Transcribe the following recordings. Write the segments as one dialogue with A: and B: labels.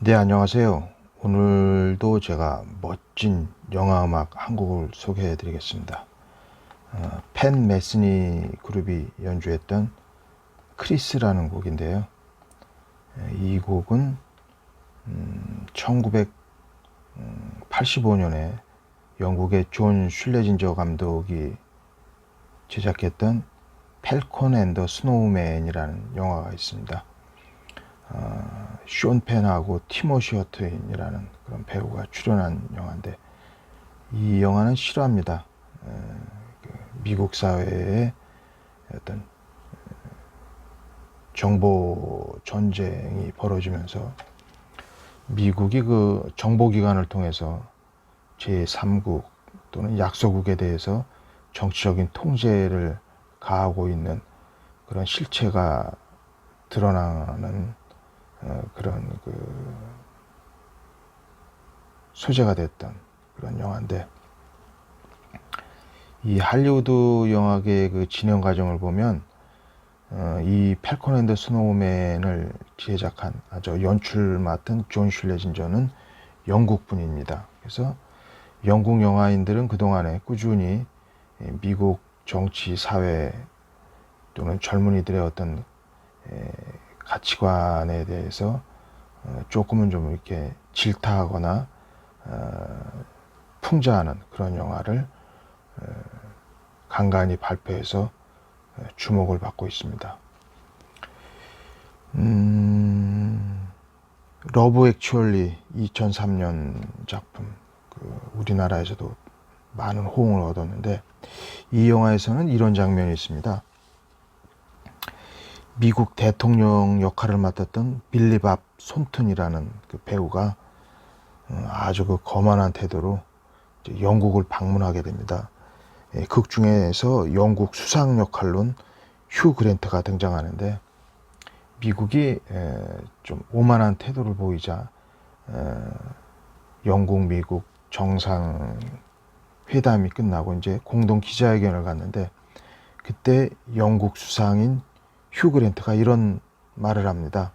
A: 네, 안녕하세요. 오늘도 제가 멋진 영화 음악 한 곡을 소개해 드리겠습니다. 팬 메스니 그룹이 연주했던 크리스라는 곡인데요. 이 곡은 1985년에 영국의 존 슐레진저 감독이 제작했던 펠콘 앤 더 스노우맨이라는 영화가 있습니다. 숀 펜하고 티모시 허트인이라는 그런 배우가 출연한 영화인데, 이 영화는 실화입니다. 미국 사회에 어떤 정보 전쟁이 벌어지면서 미국이 그 정보기관을 통해서 제3국 또는 약소국에 대해서 정치적인 통제를 가하고 있는 그런 실체가 드러나는 그런 소재가 됐던 그런 영화인데, 이 할리우드 영화계의 그 진행 과정을 보면 이 펠콘 앤더 스노우맨을 제작한 연출 맡은 존 슐레진저는 영국 분입니다. 그래서 영국 영화인들은 그동안에 꾸준히 미국 정치, 사회 또는 젊은이들의 어떤 가치관에 대해서 조금은 좀 이렇게 질타하거나 풍자하는 그런 영화를 간간히 발표해서 주목을 받고 있습니다. 러브 액츄얼리 2003년 작품, 우리나라에서도 많은 호응을 얻었는데, 이 영화에서는 이런 장면이 있습니다. 미국 대통령 역할을 맡았던 빌리 밥 손튼이라는 그 배우가 아주 그 거만한 태도로 영국을 방문하게 됩니다. 극 중에서 영국 수상 역할론 휴 그랜트가 등장하는데, 미국이 좀 오만한 태도를 보이자 영국 미국 정상 회담이 끝나고 이제 공동 기자회견을 갔는데, 그때 영국 수상인 휴 그랜트가 이런 말을 합니다.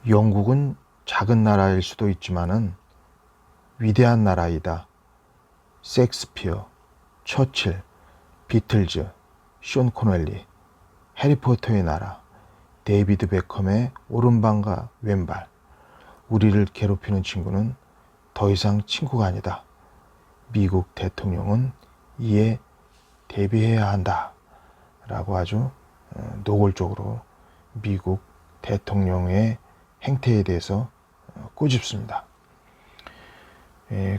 A: 영국은 작은 나라일 수도 있지만은 위대한 나라이다. 셰익스피어, 처칠, 비틀즈, 숀 코넬리, 해리포터의 나라, 데이비드 베컴의 오른발과 왼발. 우리를 괴롭히는 친구는 더 이상 친구가 아니다. 미국 대통령은 이에 대비해야 한다. 라고 아주 노골적으로 미국 대통령의 행태에 대해서 꼬집습니다.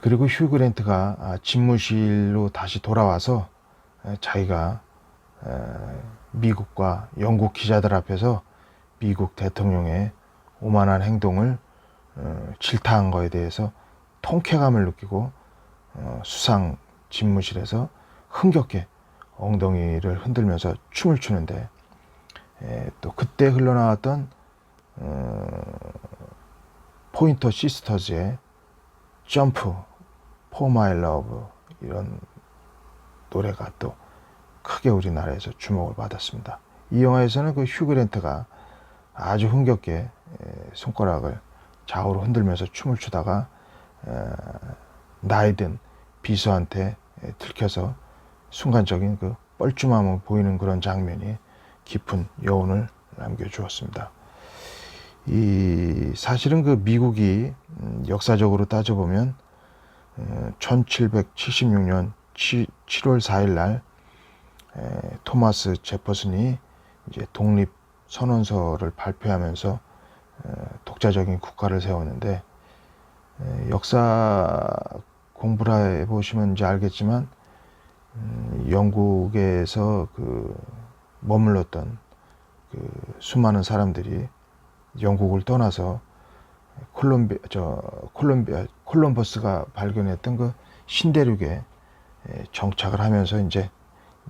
A: 그리고 휴 그랜트가 집무실로 다시 돌아와서 자기가 미국과 영국 기자들 앞에서 미국 대통령의 오만한 행동을 질타한 거에 대해서 통쾌감을 느끼고 수상 집무실에서 흥겹게 엉덩이를 흔들면서 춤을 추는데, 또 그때 흘러나왔던 포인터 시스터즈의 점프, For My Love, 이런 노래가 또 크게 우리나라에서 주목을 받았습니다. 이 영화에서는 그 휴 그랜트가 아주 흥겹게 손가락을 좌우로 흔들면서 춤을 추다가 나이든 비서한테 들켜서 순간적인 그 뻘쭘함을 보이는 그런 장면이 깊은 여운을 남겨주었습니다. 사실은 그 미국이 역사적으로 따져보면 1776년 7월 4일 날 토마스 제퍼슨이 이제 독립 선언서를 발표하면서 독자적인 국가를 세웠는데, 역사 공부를 해보시면 이제 알겠지만 영국에서 머물렀던 수많은 사람들이 영국을 떠나서 콜럼버스가 발견했던 그 신대륙에 정착을 하면서 이제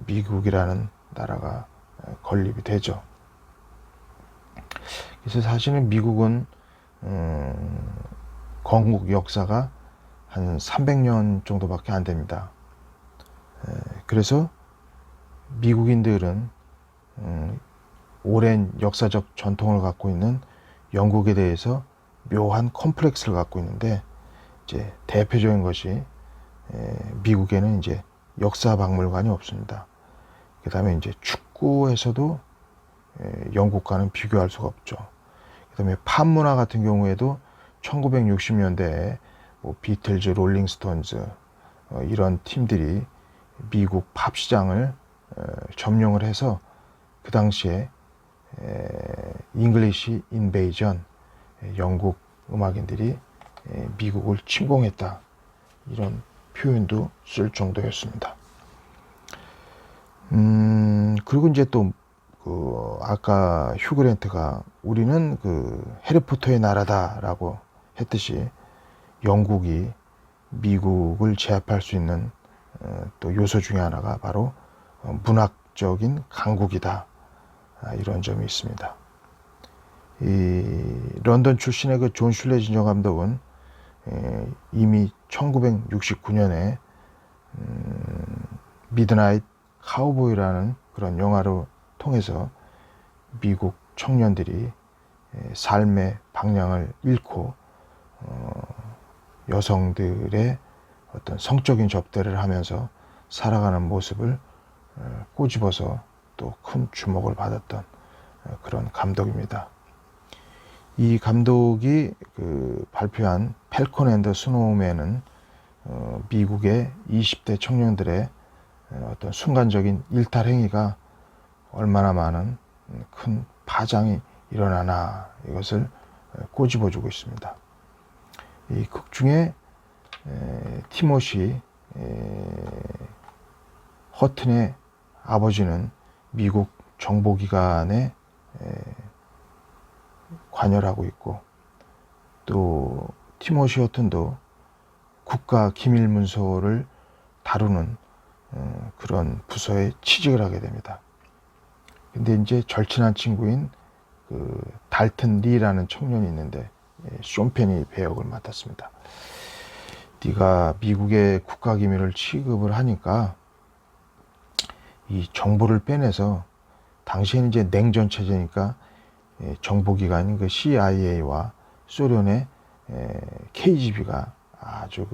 A: 미국이라는 나라가 건립이 되죠. 그래서 사실은 미국은 건국 역사가 한 300년 정도밖에 안 됩니다. 그래서 미국인들은 오랜 역사적 전통을 갖고 있는 영국에 대해서 묘한 컴플렉스를 갖고 있는데, 이제 대표적인 것이 미국에는 이제 역사 박물관이 없습니다. 그 다음에 이제 축구에서도 영국과는 비교할 수가 없죠. 그 다음에 팝 문화 같은 경우에도 1960년대에 뭐 비틀즈, 롤링스톤즈 이런 팀들이 미국 팝 시장을 점령을 해서 그 당시에 잉글리시 인베이전, 영국 음악인들이 미국을 침공했다, 이런 표현도 쓸 정도였습니다. 그리고 이제 또 아까 휴 그랜트가 우리는 해리포터의 나라다라고 했듯이 영국이 미국을 제압할 수 있는 또 요소 중에 하나가 바로 문학적인 강국이다, 이런 점이 있습니다. 이 런던 출신의 존 슐레징저 감독은 이미 1969년에 미드나잇 카우보이라는 그런 영화로 통해서 미국 청년들이 삶의 방향을 잃고 여성들의 어떤 성적인 접대를 하면서 살아가는 모습을 꼬집어서 또 큰 주목을 받았던 그런 감독입니다. 이 감독이 발표한 팰콘 앤더 스노우맨은 미국의 20대 청년들의 어떤 순간적인 일탈 행위가 얼마나 많은 큰 파장이 일어나나, 이것을 꼬집어주고 있습니다. 이 극 중에 티모시 허튼의 아버지는 미국 정보기관에 관여를 하고 있고, 또 티모시 허튼도 국가 기밀 문서를 다루는 그런 부서에 취직을 하게 됩니다. 근데 이제 절친한 친구인 달튼 리라는 청년이 있는데 쇼펜이 배역을 맡았습니다. 네가 미국의 국가 기밀을 취급을 하니까 이 정보를 빼내서, 당시에는 이제 냉전 체제니까 정보기관인 CIA와 소련의 KGB가 아주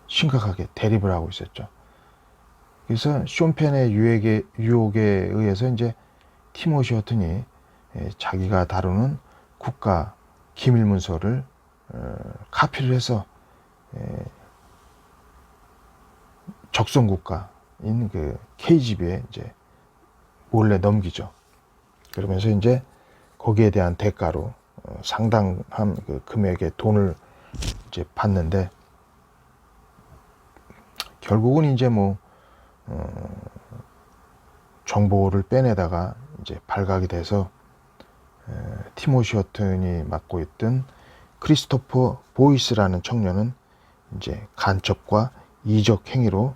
A: 심각하게 대립을 하고 있었죠. 그래서 쇼펜의 유혹에 의해서 이제 티모시 허튼이 자기가 다루는 국가 기밀 문서를 카피를 해서 적성 국가인 KGB에 이제 몰래 넘기죠. 그러면서 이제 거기에 대한 대가로 상당한 금액의 돈을 이제 받는데, 결국은 이제 정보를 빼내다가 이제 발각이 돼서 티모시 허튼이 맡고 있던 크리스토퍼 보이스라는 청년은 이제 간첩과 이적 행위로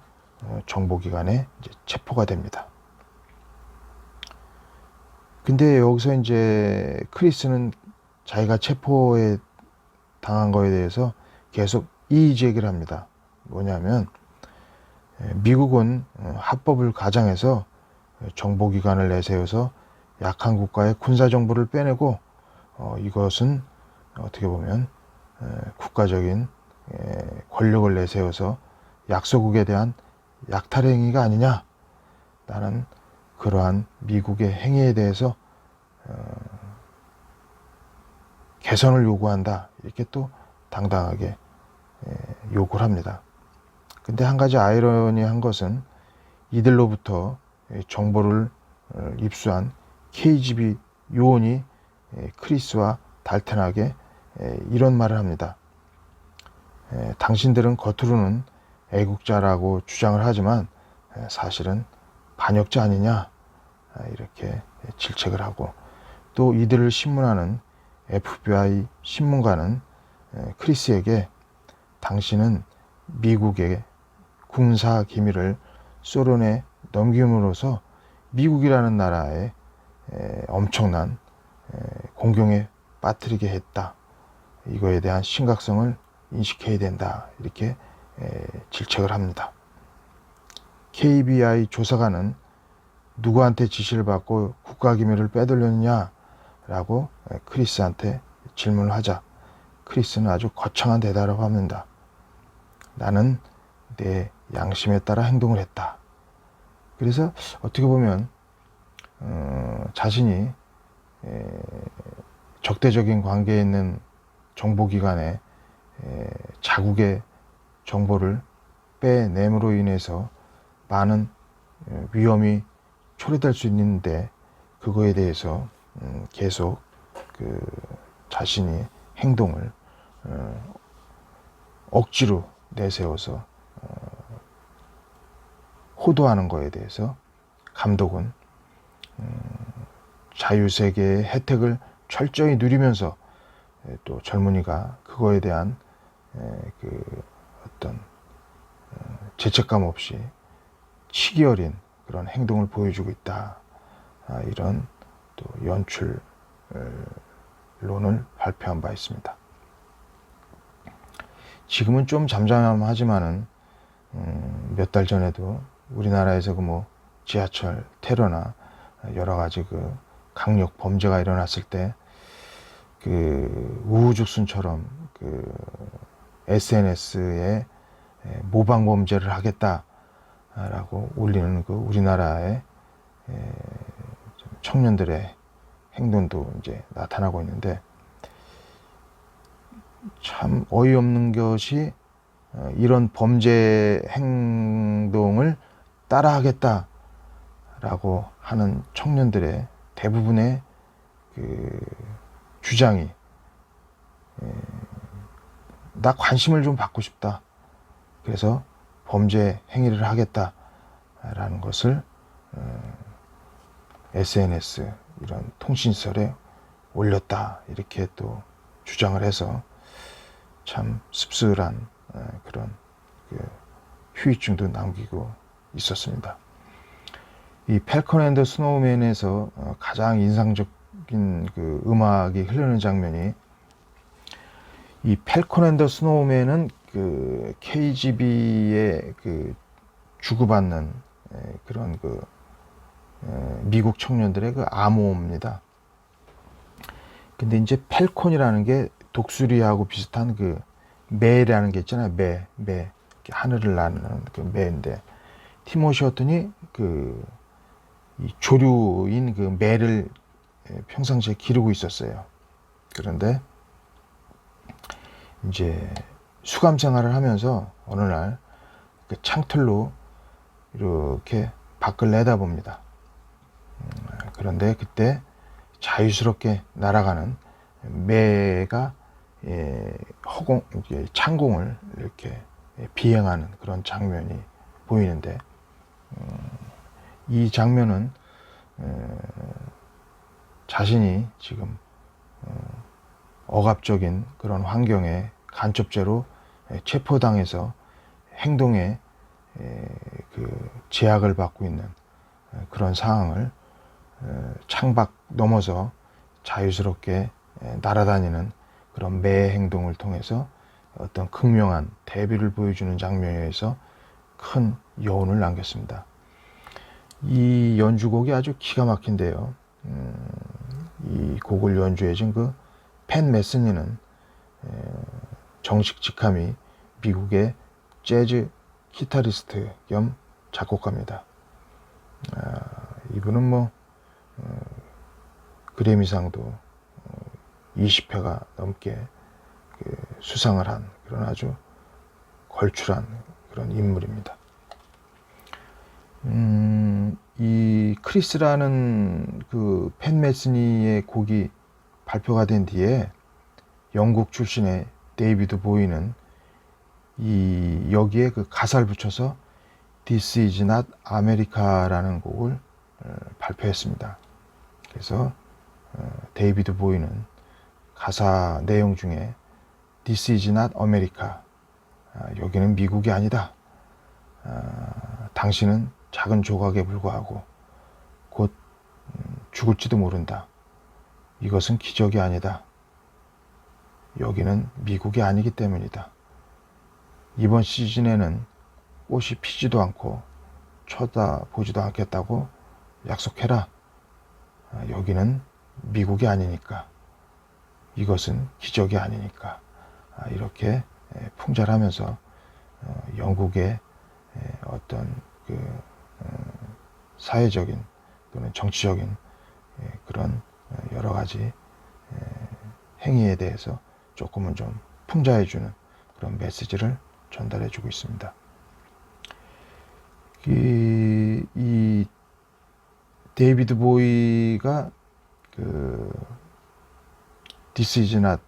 A: 정보기관에 이제 체포가 됩니다. 근데 여기서 이제 크리스는 자기가 체포에 당한 거에 대해서 계속 이의 제기를 합니다. 뭐냐면 미국은 합법을 가장해서 정보기관을 내세워서 약한 국가의 군사 정보를 빼내고 이것은 어떻게 보면 국가적인 권력을 내세워서 약소국에 대한 약탈 행위가 아니냐, 나는 그러한 미국의 행위에 대해서 개선을 요구한다, 이렇게 또 당당하게 요구를 합니다. 근데 한 가지 아이러니한 것은 이들로부터 정보를 입수한 KGB 요원이 크리스와 달튼하게 이런 말을 합니다. 당신들은 겉으로는 애국자라고 주장을 하지만 사실은 반역자 아니냐, 이렇게 질책을 하고, 또 이들을 신문하는 FBI 신문가는 크리스에게 당신은 미국의 군사 기밀을 소련에 넘김으로써 미국이라는 나라에 엄청난 공경에 빠뜨리게 했다, 이거에 대한 심각성을 인식해야 된다, 이렇게 질책을 합니다. KBI 조사관은 누구한테 지시를 받고 국가기밀을 빼돌렸느냐 라고 크리스한테 질문을 하자 크리스는 아주 거창한 대답을 합니다. 나는 내 양심에 따라 행동을 했다. 그래서 어떻게 보면 자신이 적대적인 관계에 있는 정보기관에 자국의 정보를 빼냄으로 인해서 많은 위험이 초래될 수 있는데 그거에 대해서 계속 그 자신이 행동을 억지로 내세워서 호도하는 거에 대해서 감독은 자유세계의 혜택을 철저히 누리면서 또 젊은이가 그거에 대한 그 어떤 죄책감 없이 치기 어린 그런 행동을 보여주고 있다. 이런 또 연출론을 발표한 바 있습니다. 지금은 좀 잠잠하지만은 몇 달 전에도 우리나라에서 그 뭐 지하철 테러나 여러 가지 그 강력 범죄가 일어났을 때 그 우후죽순처럼 그 SNS에 모방 범죄를 하겠다라고 올리는 그 우리나라의 청년들의 행동도 이제 나타나고 있는데 참 어이없는 것이 이런 범죄 행동을 따라하겠다라고 하는 청년들의 대부분의 그 주장이 나 관심을 좀 받고 싶다. 그래서 범죄 행위를 하겠다라는 것을 SNS 이런 통신시설에 올렸다. 이렇게 또 주장을 해서 참 씁쓸한 그런 그 후유증도 남기고 있었습니다. 이 팰컨 앤 더 스노우맨에서 가장 인상적인 그 음악이 흐르는 장면이 이 팰컨 앤 더 스노우맨은 그 KGB에 그 주고받는 그런 그 미국 청년들의 그 암호입니다. 근데 이제 팰콘이라는 게 독수리하고 비슷한 그 매라는 게 있잖아요. 매 하늘을 나는 그 매인데 티모시 허튼이 그 이 조류인 그 매를 평상시에 기르고 있었어요. 그런데 이제 수감 생활을 하면서 어느 날 그 창틀로 이렇게 밖을 내다봅니다. 그런데 그때 자유스럽게 날아가는 매가 창공을 이렇게 비행하는 그런 장면이 보이는데 이 장면은 자신이 지금 억압적인 그런 환경에 간첩죄로 체포당해서 행동에 그 제약을 받고 있는 그런 상황을 창밖 넘어서 자유스럽게 날아다니는 그런 매 행동을 통해서 어떤 극명한 대비를 보여주는 장면에서 큰 여운을 남겼습니다. 이 연주곡이 아주 기가 막힌데요. 이 곡을 연주해준 그 팬 메스니는 정식 직함이 미국의 재즈 기타리스트 겸 작곡가입니다. 이분은 뭐 그래미상도 20회가 넘게 수상을 한 그런 아주 걸출한 그런 인물입니다. 이 크리스라는 그 팬 메스니의 곡이 발표가 된 뒤에 영국 출신의 데이비드 보이는 여기에 그 가사를 붙여서 This is not America라는 곡을 발표했습니다. 그래서 데이비드 보이는 가사 내용 중에 This is not America, 여기는 미국이 아니다. 당신은 작은 조각에 불과하고 곧 죽을지도 모른다. 이것은 기적이 아니다. 여기는 미국이 아니기 때문이다. 이번 시즌에는 꽃이 피지도 않고 쳐다보지도 않겠다고 약속해라. 여기는 미국이 아니니까, 이것은 기적이 아니니까, 이렇게 풍자하면서 영국의 어떤 그 사회적인 또는 정치적인 그런 여러 가지 행위에 대해서 조금은 좀 풍자해주는 그런 메시지를 전달해주고 있습니다. 이 데이비드 보이가 그 This is not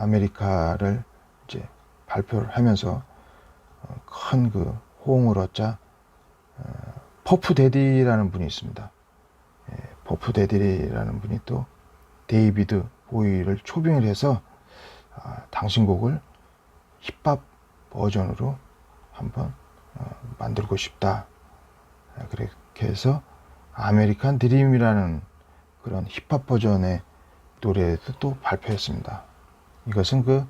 A: America를 이제 발표를 하면서 큰 그 호응을 얻자 퍼프 데디라는 분이 있습니다. 퍼프 데디라는 분이 또 데이비드 보이를 초빙을 해서 당신 곡을 힙합 버전으로 한번 만들고 싶다. 그렇게 해서 아메리칸 드림이라는 그런 힙합 버전의 노래도 또 발표했습니다. 이것은 그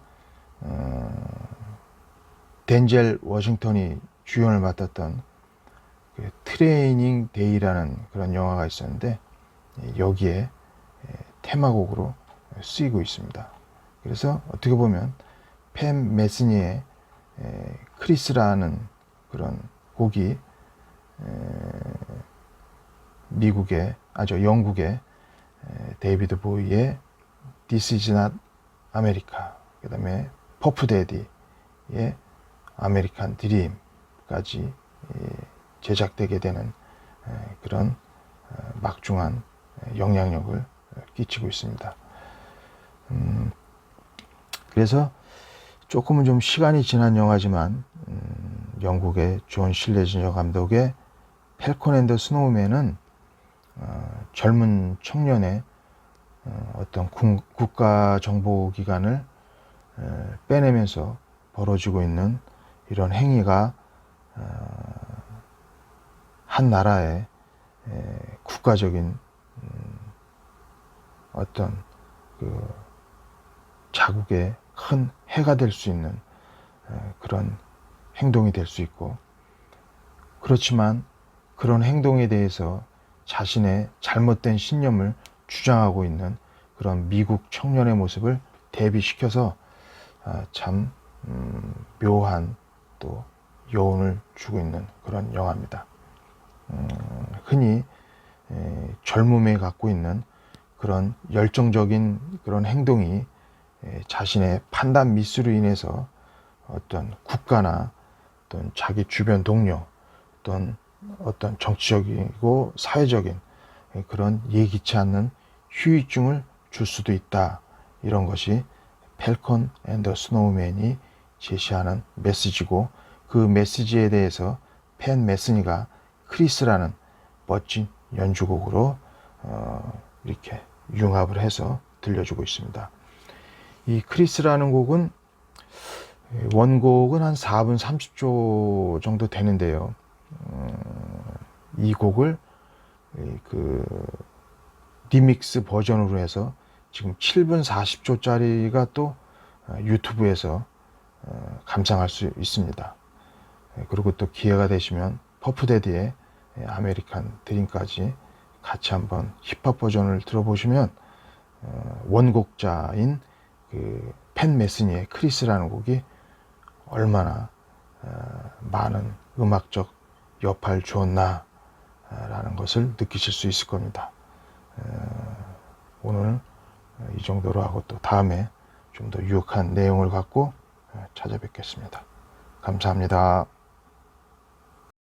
A: 덴젤 워싱턴이 주연을 맡았던 그 트레이닝 데이라는 그런 영화가 있었는데 여기에 테마곡으로 쓰이고 있습니다. 그래서 어떻게 보면 팬 메스니의 크리스라는 그런 곡이 영국의 데이비드 보이의 This is not America, 그 다음에 퍼프 데디의 아메리칸 드림까지 제작되게 되는 그런 막중한 영향력을 끼치고 있습니다. 그래서 조금은 좀 시간이 지난 영화지만 영국의 존 실레지녀 감독의 펠콘 앤 더 스노우맨은 젊은 청년의 어떤 국가정보기관을 빼내면서 벌어지고 있는 이런 행위가 한 나라의 국가적인 어떤 그 자국에 큰 해가 될 수 있는 그런 행동이 될 수 있고, 그렇지만 그런 행동에 대해서 자신의 잘못된 신념을 주장하고 있는 그런 미국 청년의 모습을 대비시켜서 참 묘한 또 여운을 주고 있는 그런 영화입니다. 흔히 젊음에 갖고 있는 그런 열정적인 그런 행동이 자신의 판단 미스로 인해서 어떤 국가나 어떤 자기 주변 동료 또는 어떤 정치적이고 사회적인 그런 예기치 않는 후유증을 줄 수도 있다. 이런 것이 펠콘 앤 더 스노우맨이 제시하는 메시지고, 그 메시지에 대해서 팬 메스니가 크리스라는 멋진 연주곡으로 이렇게 융합을 해서 들려주고 있습니다. 이 크리스라는 곡은 원곡은 한 4분 30초 정도 되는데요. 이 곡을 그 리믹스 버전으로 해서 지금 7분 40초짜리가 또 유튜브에서 감상할 수 있습니다. 그리고 또 기회가 되시면 퍼프데디의 아메리칸 드림까지 같이 한번 힙합 버전을 들어보시면 원곡자인 그 팬 메스니의 크리스라는 곡이 얼마나 많은 음악적 여파를 주었나 라는 것을 느끼실 수 있을 겁니다. 오늘 이 정도로 하고 또 다음에 좀 더 유익한 내용을 갖고 찾아뵙겠습니다. 감사합니다.